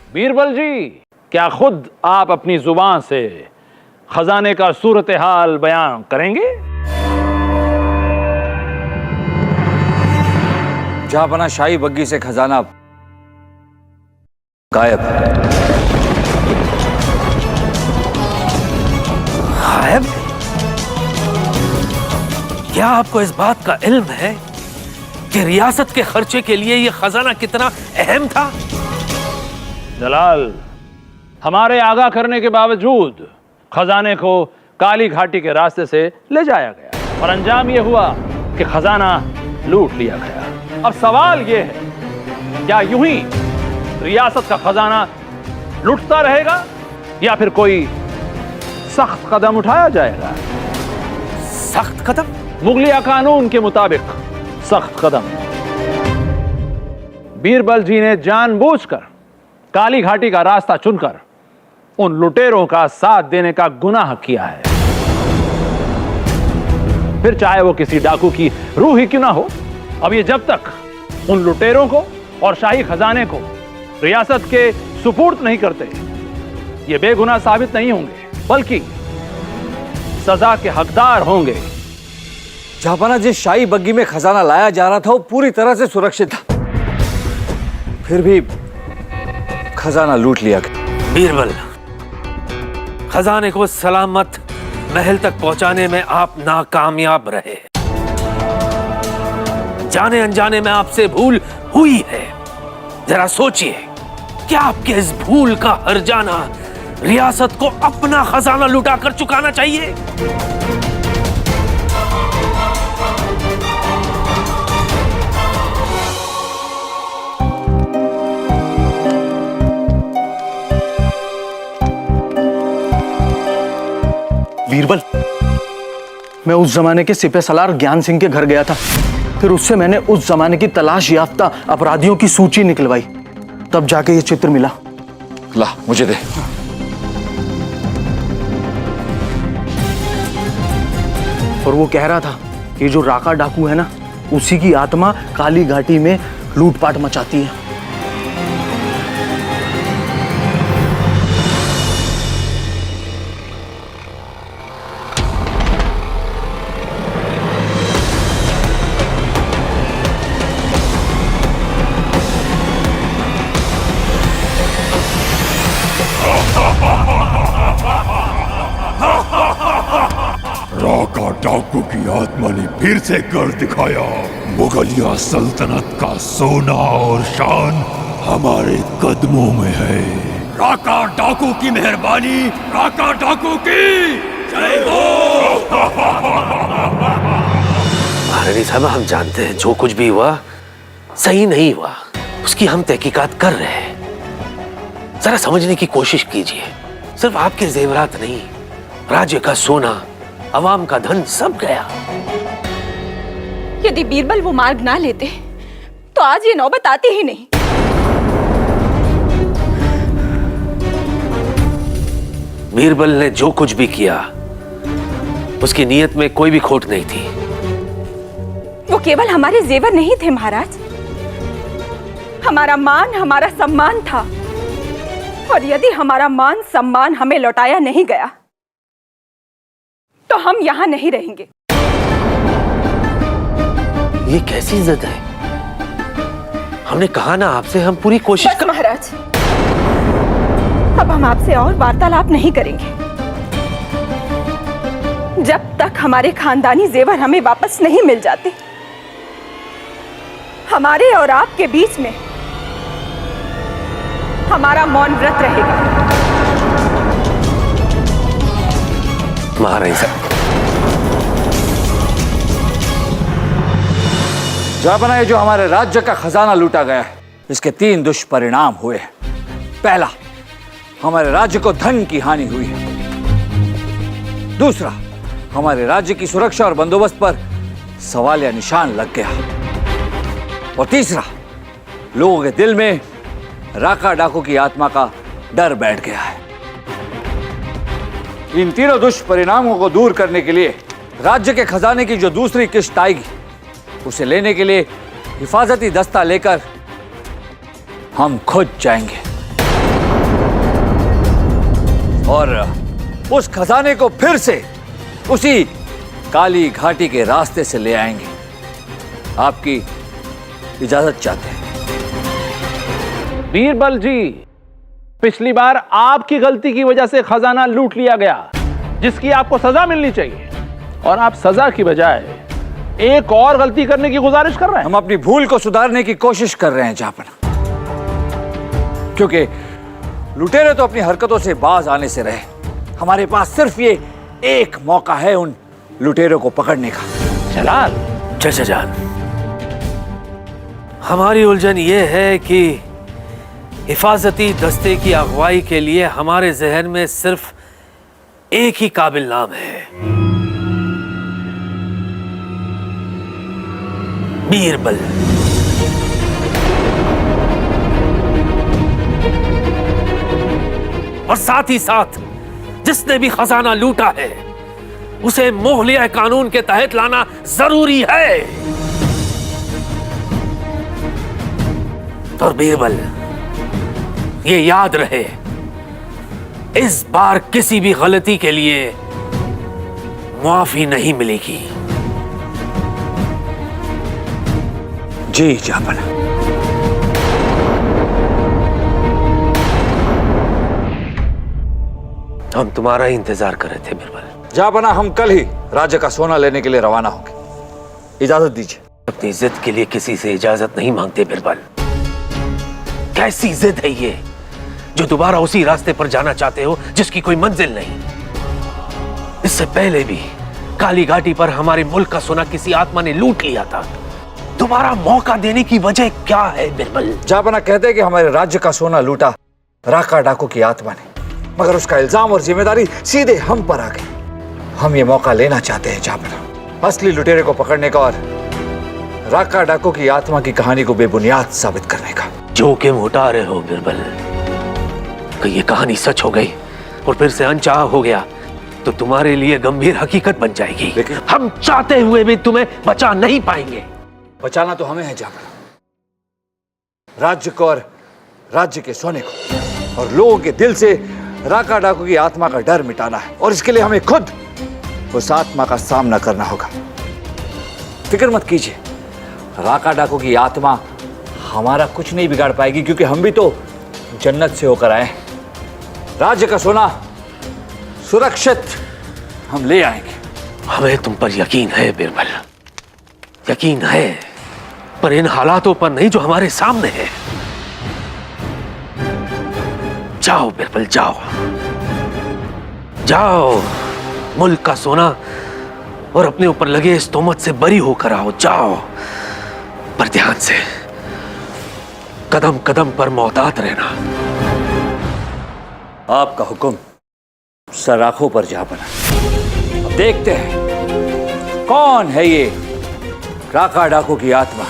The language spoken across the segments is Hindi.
बीरबल जी, क्या खुद आप अपनी जुबान से खजाने का सूरत हाल बयान करेंगे? जहांपना शाही बग्गी से खजाना गायब। गायब? क्या आपको इस बात का इल्म है कि रियासत के खर्चे के लिए यह खजाना कितना अहम था? जलाल, हमारे आगाह करने के बावजूद खजाने को काली घाटी के रास्ते से ले जाया गया और अंजाम यह हुआ कि खजाना लूट लिया गया। अब सवाल यह है, क्या यूं ही रियासत का खजाना लूटता रहेगा या फिर कोई सख्त कदम उठाया जाएगा? सख्त कदम? मुगलिया कानून के मुताबिक सख्त कदम। बीरबल जी ने जानबूझकर काली घाटी का रास्ता चुनकर उन लुटेरों का साथ देने का गुनाह किया है। फिर चाहे वो किसी डाकू की रूह ही क्यों ना हो, अब ये जब तक उन लुटेरों को और शाही खजाने को रियासत के सुपुर्द नहीं करते, ये बेगुनाह साबित नहीं होंगे, बल्कि सजा के हकदार होंगे। जहांपना जिस शाही बग्गी में खजाना लाया जा रहा था वो पूरी तरह से सुरक्षित था, फिर भी खजाना लूट लिया गया। बीरबल, खजाने को सलामत महल तक पहुंचाने में आप नाकामयाब रहे। जाने अनजाने में आपसे भूल हुई है। जरा सोचिए, क्या आपके इस भूल का हर्जाना रियासत को अपना खजाना लुटाकर चुकाना चाहिए? बीरबल, मैं उस जमाने के सिपह सलार ज्ञान सिंह के घर गया था। फिर उससे मैंने उस जमाने की तलाश याफ्ता अपराधियों की सूची निकलवाई, तब जाके ये चित्र मिला। ला, मुझे दे। और वो कह रहा था कि जो राका डाकू है ना, उसी की आत्मा काली घाटी में लूटपाट मचाती है। राका डाकू की आत्मा ने फिर से कर दिखाया। मुगलिया सल्तनत का सोना और शान हमारे कदमों में है। राका डाकू की मेहरबानी, राका डाकू की जय हो। महारानी साहब, हम जानते हैं जो कुछ भी हुआ सही नहीं हुआ, उसकी हम तहकीकात कर रहे हैं। जरा समझने की कोशिश कीजिए। सिर्फ आपके जेवरात नहीं, राज्य का सोना, अवाम का धन सब गया। यदि बीरबल वो मार्ग ना लेते तो आज ये नौबत आती ही नहीं। बीरबल ने जो कुछ भी किया उसकी नीयत में कोई भी खोट नहीं थी। वो केवल हमारे जेवर नहीं थे महाराज, हमारा मान, हमारा सम्मान था। और यदि हमारा मान सम्मान हमें लौटाया नहीं गया तो हम यहां नहीं रहेंगे। ये कैसी जिद है? हमने कहा ना आपसे, हम पूरी कोशिश बस महाराज, अब हम आपसे और वार्तालाप नहीं करेंगे जब तक हमारे खानदानी जेवर हमें वापस नहीं मिल जाते। हमारे और आपके बीच में हमारा मौन व्रत रहेगा। महारानी साहब, जहांपना ये जो हमारे राज्य का खजाना लूटा गया है, इसके 3 दुष्परिणाम हुए हैं। पहला, हमारे राज्य को धन की हानि हुई है। दूसरा, हमारे राज्य की सुरक्षा और बंदोबस्त पर सवालिया निशान लग गया। और तीसरा, लोगों के दिल में राका डाकू की आत्मा का डर बैठ गया है। इन तीनों दुष्परिणामों को दूर करने के लिए राज्य के खजाने की जो दूसरी किश्त आएगी, उसे लेने के लिए हिफाजती दस्ता लेकर हम खुद जाएंगे। और उस खजाने को फिर से उसी काली घाटी के रास्ते से ले आएंगे। आपकी इजाजत चाहते हैं। बीरबल जी, पिछली बार आपकी गलती की वजह से खजाना लूट लिया गया, जिसकी आपको सजा मिलनी चाहिए, और आप सजा की बजाय एक और गलती करने की गुजारिश कर रहे हैं। हम अपनी भूल को सुधारने की कोशिश कर रहे हैं जहापना, क्योंकि लुटेरे तो अपनी हरकतों से बाज आने से रहे। हमारे पास सिर्फ ये एक मौका है उन लुटेरों को पकड़ने का। जलाल, चाचा जान, हमारी उलझन ये है कि हिफाजती दस्ते की अगुवाई के लिए हमारे जहन में सिर्फ एक ही काबिल नाम है, बीरबल। और साथ ही साथ जिसने भी खजाना लूटा है उसे मोहलिया कानून के तहत लाना जरूरी है। और बीरबल, ये याद रहे, इस बार किसी भी गलती के लिए मुआफी नहीं मिलेगी। जी जहापना। हम तुम्हारा ही इंतजार कर रहे थे बीरबल। जहापना, हम कल ही राज्य का सोना लेने के लिए रवाना होंगे। इजाजत दीजिए। अपनी जिद के लिए किसी से इजाजत नहीं मांगते बीरबल। कैसी जिद है ये जो दोबारा उसी रास्ते पर जाना चाहते हो जिसकी कोई मंजिल नहीं? इससे पहले भी काली घाटी पर हमारे मुल्क का सोना किसी आत्मा ने लूट लिया था। दोबारा मौका देने की वजह क्या है बीरबल? जहापना, कहते हैं कि हमारे राज्य का सोना लूटा राका डाकू की आत्मा ने, मगर उसका इल्जाम और जिम्मेदारी सीधे हम पर आ गई। हम ये मौका लेना चाहते हैं जहापना, असली लुटेरे को पकड़ने का और राका डाकू की आत्मा की कहानी को बेबुनियाद साबित करने का। जोखिम उठा रहे हो बीरबल। कि ये कहानी सच हो गई और फिर से अनचाहा हो गया तो तुम्हारे लिए गंभीर हकीकत बन जाएगी। लेकिन हम चाहते हुए भी तुम्हें बचा नहीं पाएंगे। बचाना तो हमें है जहापना, राज्य को और राज्य के सोने को, और लोगों के दिल से राका डाकू की आत्मा का डर मिटाना है। और इसके लिए हमें खुद उस आत्मा का सामना करना होगा। फिक्र मत कीजिए, राका डाकू की आत्मा हमारा कुछ नहीं बिगाड़ पाएगी, क्योंकि हम भी तो जन्नत से होकर आए। राज्य का सोना सुरक्षित हम ले आएंगे। हमें तुम पर यकीन है बीरबल, यकीन है, पर इन हालातों पर नहीं जो हमारे सामने है। जाओ बीरबल, जाओ जाओ, मुल्क का सोना और अपने ऊपर लगे इस तोहमत से बरी होकर आओ। जाओ, पर ध्यान से, कदम कदम पर मोहतात रहना। आपका हुक्म सराखों पर जहापना। अब देखते हैं कौन है ये राका डाकू की आत्मा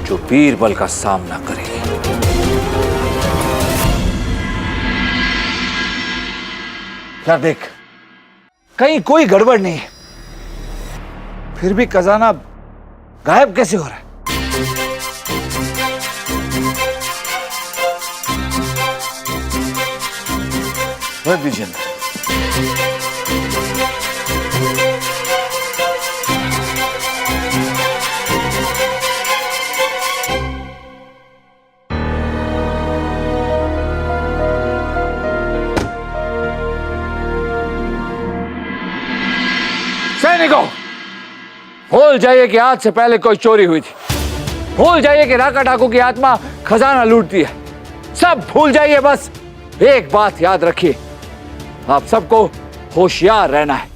जो बीरबल का सामना करेगी। क्या देख, कहीं कोई गड़बड़ नहीं है, फिर भी खजाना गायब कैसे हो रहा है? रख दीजिए ना। सैनिकों, भूल जाइए कि आज से पहले कोई चोरी हुई थी। भूल जाइए कि राका डाकू की आत्मा खजाना लूटती है। सब भूल जाइए, बस एक बात याद रखिए, आप सबको होशियार रहना है।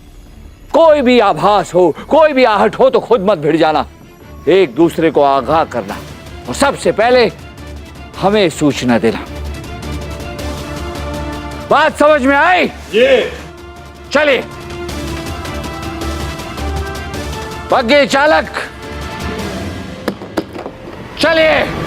कोई भी आभास हो, कोई भी आहट हो तो खुद मत भिड़ जाना, एक दूसरे को आगाह करना, और सबसे पहले हमें सूचना देना। बात समझ में आई? जी। चलिए, बग्घी चालक, चलिए।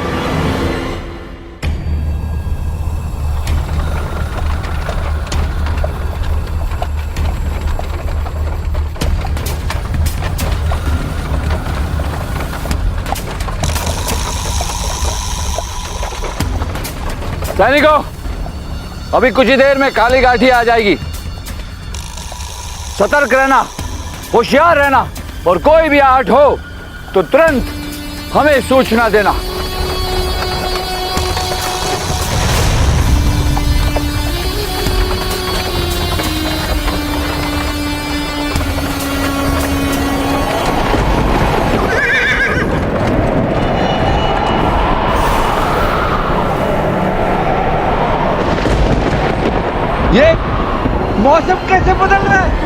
सैनिकों, अभी कुछ ही देर में काली घाटी आ जाएगी। सतर्क रहना, होशियार रहना, और कोई भी आहट हो तो तुरंत हमें सूचना देना। ये मौसम कैसे बदल रहा है?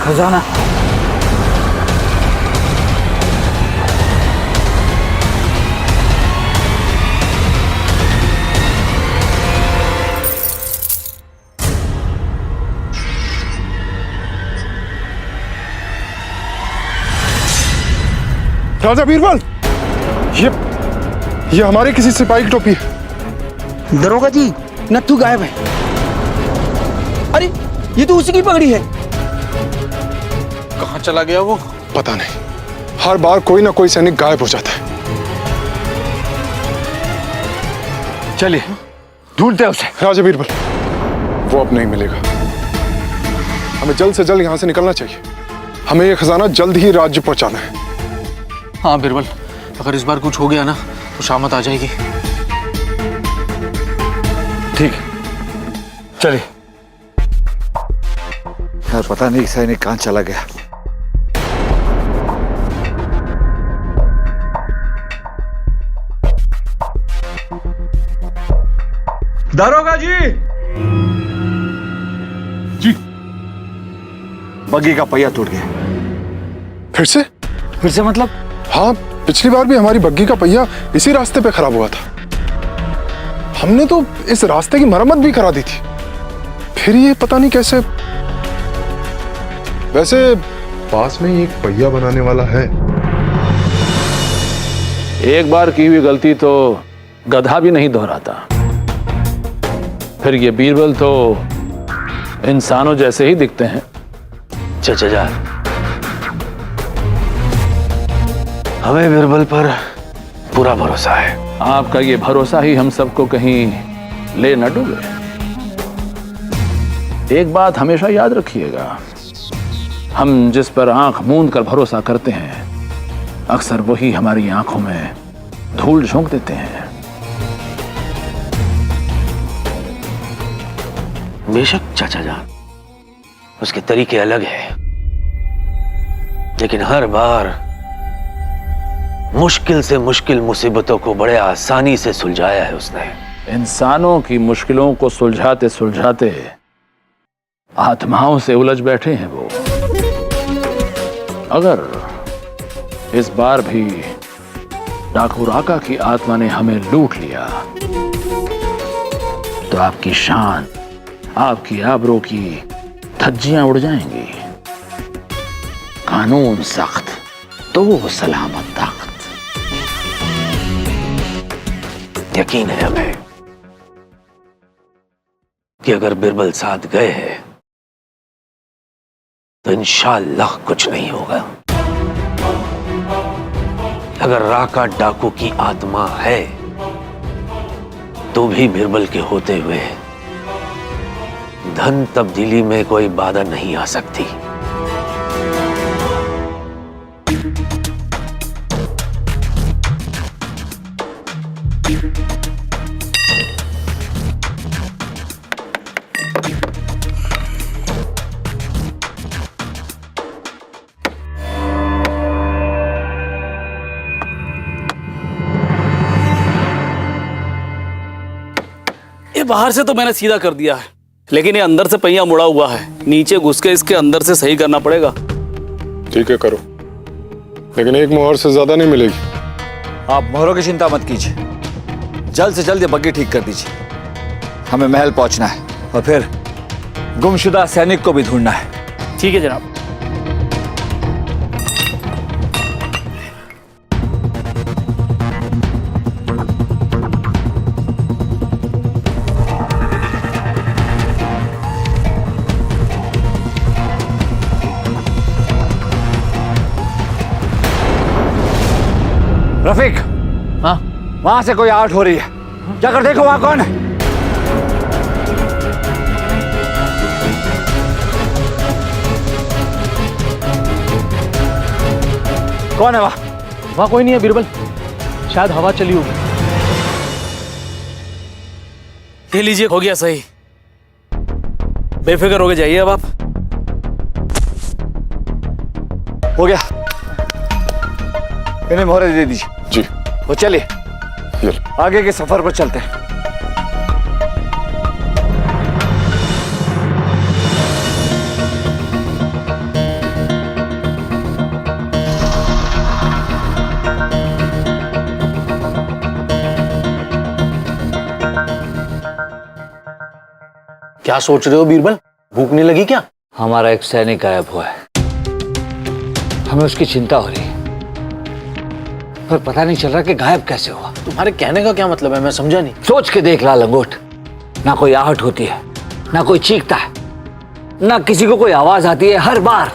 खजाना। राजा बीरबल, ये हमारे किसी सिपाही की टोपी है। दरोगा जी, नत्थू गायब है। अरे ये तो उसी की पगड़ी है। कहाँ चला गया वो? पता नहीं, हर बार कोई ना कोई सैनिक गायब हो जाता है। चलिए ढूंढते हैं उसे। राजा बीरबल, वो अब नहीं मिलेगा। हमें जल्द से जल्द यहाँ से निकलना चाहिए। हमें ये खजाना जल्द ही राज्य पहुंचाना है। हाँ बीरबल, अगर इस बार कुछ हो गया ना तो शामत आ जाएगी। ठीक है, चलिए। यार पता नहीं सैनिक कहाँ चला गया। दरोगा जी, बग्गी का पहिया टूट गया। फिर से? फिर से मतलब? हाँ, पिछली बार भी हमारी बग्गी का पहिया इसी रास्ते पे खराब हुआ था। हमने तो इस रास्ते की मरम्मत भी करा दी थी, फिर ये पता नहीं कैसे। वैसे पास में ही एक पहिया बनाने वाला है। एक बार की हुई गलती तो गधा भी नहीं दोहराता। फिर ये बीरबल तो इंसानों जैसे ही दिखते हैं। चाचा जान, हमें बीरबल पर पूरा भरोसा है। आपका ये भरोसा ही हम सबको कहीं ले न डूबे। एक बात हमेशा याद रखिएगा, हम जिस पर आंख मूंद कर भरोसा करते हैं, अक्सर वही हमारी आंखों में धूल झोंक देते हैं। बेशक चाचा जान, उसके तरीके अलग हैं, लेकिन हर बार मुश्किल से मुश्किल मुसीबतों को बड़े आसानी से सुलझाया है उसने। इंसानों की मुश्किलों को सुलझाते सुलझाते आत्माओं से उलझ बैठे हैं वो। अगर इस बार भी डाकू राका की आत्मा ने हमें लूट लिया तो आपकी शान, आपकी आबरू की धज्जियां उड़ जाएंगी। कानून सख्त तो सलामत ताकत। यकीन है हमें कि अगर बिरबल साथ गए हैं तो इंशाअल्लाह कुछ नहीं होगा। अगर राका डाकू की आत्मा है तो भी बिरबल के होते हुए धन तब्दीली में कोई बाधा नहीं आ सकती। ये बाहर से तो मैंने सीधा कर दिया है, लेकिन ये अंदर से पहिया मुड़ा हुआ है। नीचे घुस के इसके अंदर से सही करना पड़ेगा। ठीक है, करो, लेकिन एक मोहर से ज्यादा नहीं मिलेगी। आप मोहरों की चिंता मत कीजिए, जल्द से जल्द ये बग्गी ठीक कर दीजिए। हमें महल पहुंचना है और फिर गुमशुदा सैनिक को भी ढूंढना है। ठीक है जनाब। रफीक, हाँ वहां से कोई आहट हो रही है, जाकर देखो वहां कौन है। कौन है वहां कोई नहीं है बीरबल, शायद हवा चली होगी। ये लीजिए, हो गया सही। बेफिक्र होके जाइए अब आप। हो गया, इन्हें मोहरे दे दीजिए। जी। वो चलिए आगे के सफर पर चलते हैं। क्या सोच रहे हो बीरबल, भूख नहीं लगी क्या? हमारा एक सैनिक गायब हुआ है, हमें उसकी चिंता हो रही है, पर पता नहीं चल रहा कि गायब कैसे हुआ। तुम्हारे कहने का क्या मतलब है, मैं समझा नहीं। सोच के देख लाल लंगोट, ना कोई आहट होती है, ना कोई चीखता है, ना किसी को कोई आवाज आती है। हर बार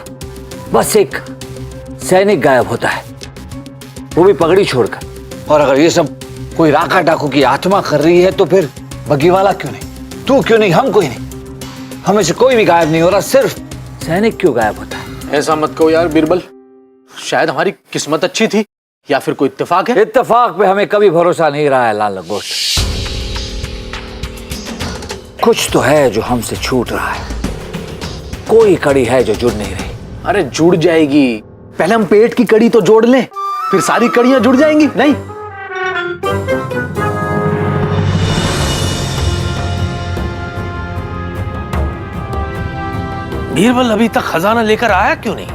बस एक सैनिक गायब होता है, वो भी पगड़ी छोड़कर। और अगर ये सब कोई राका डाकू की आत्मा कर रही है तो फिर बग्गी वाला क्यों नहीं, तू क्यों नहीं, हम कोई नहीं, हमें से कोई भी गायब नहीं हो रहा, सिर्फ सैनिक क्यों गायब होता है? ऐसा मत कहो यार बीरबल, शायद हमारी किस्मत अच्छी थी या फिर कोई इत्तेफाक है। इत्तेफाक पे हमें कभी भरोसा नहीं रहा है लाल लंगोट। कुछ तो है जो हमसे छूट रहा है, कोई कड़ी है जो जुड़ नहीं रही। अरे जुड़ जाएगी, पहले हम पेट की कड़ी तो जोड़ लें, फिर सारी कड़ियां जुड़ जाएंगी। नहीं, बीरबल अभी तक खजाना लेकर आया क्यों नहीं?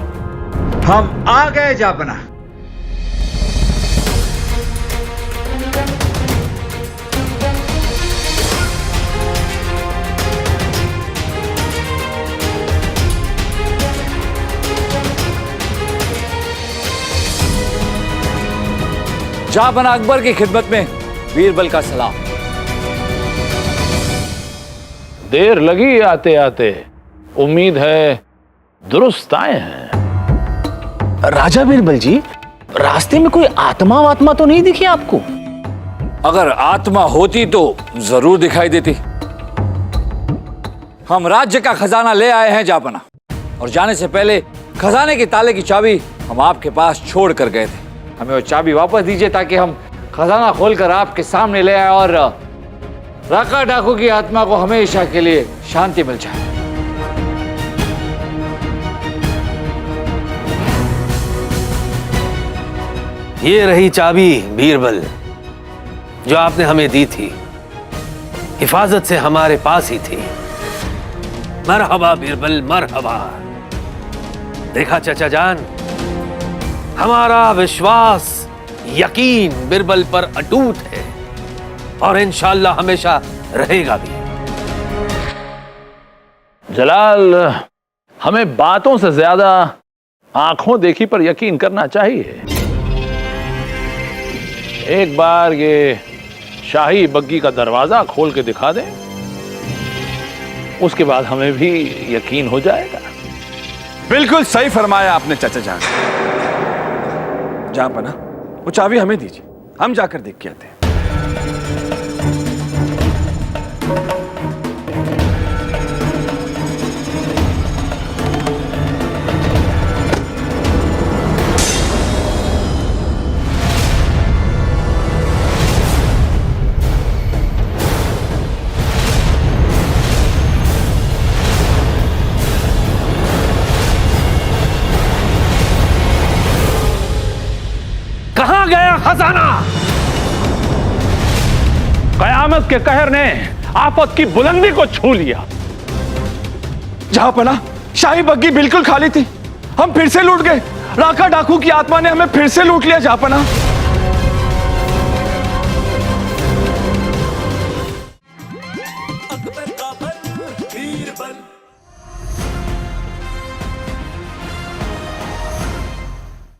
हम आ गए जापना। जापना अकबर की खिदमत में बीरबल का सलाम। देर लगी आते आते, उम्मीद है दुरुस्त आए हैं। राजा बीरबल जी, रास्ते में कोई आत्मा वात्मा तो नहीं दिखी आपको? अगर आत्मा होती तो जरूर दिखाई देती। हम राज्य का खजाना ले आए हैं जापना, और जाने से पहले खजाने के ताले की चाबी हम आपके पास छोड़ कर गए थे। हमें वो चाबी वापस दीजिए ताकि हम खजाना खोलकर आपके सामने ले आए और राका डाकू की आत्मा को हमेशा के लिए शांति मिल जाए। ये रही चाबी बीरबल, जो आपने हमें दी थी, हिफाजत से हमारे पास ही थी। मरहबा बीरबल, मरहबा। देखा चाचा जान, हमारा विश्वास यकीन बीरबल पर अटूट है और इंशाअल्लाह हमेशा रहेगा भी। जलाल, हमें बातों से ज्यादा आंखों देखी पर यकीन करना चाहिए। एक बार ये शाही बग्गी का दरवाजा खोल के दिखा दें, उसके बाद हमें भी यकीन हो जाएगा। बिल्कुल सही फरमाया आपने चाचा जान। जापना, वो चाबी हमें दीजिए, हम जाकर देख के आते हैं। कहां गया खजाना? कयामत के कहर ने आफत की बुलंदी को छू लिया। जहापना, शाही बग्गी बिल्कुल खाली थी, हम फिर से लूट गए। राका डाकू की आत्मा ने हमें फिर से लूट लिया जहापना।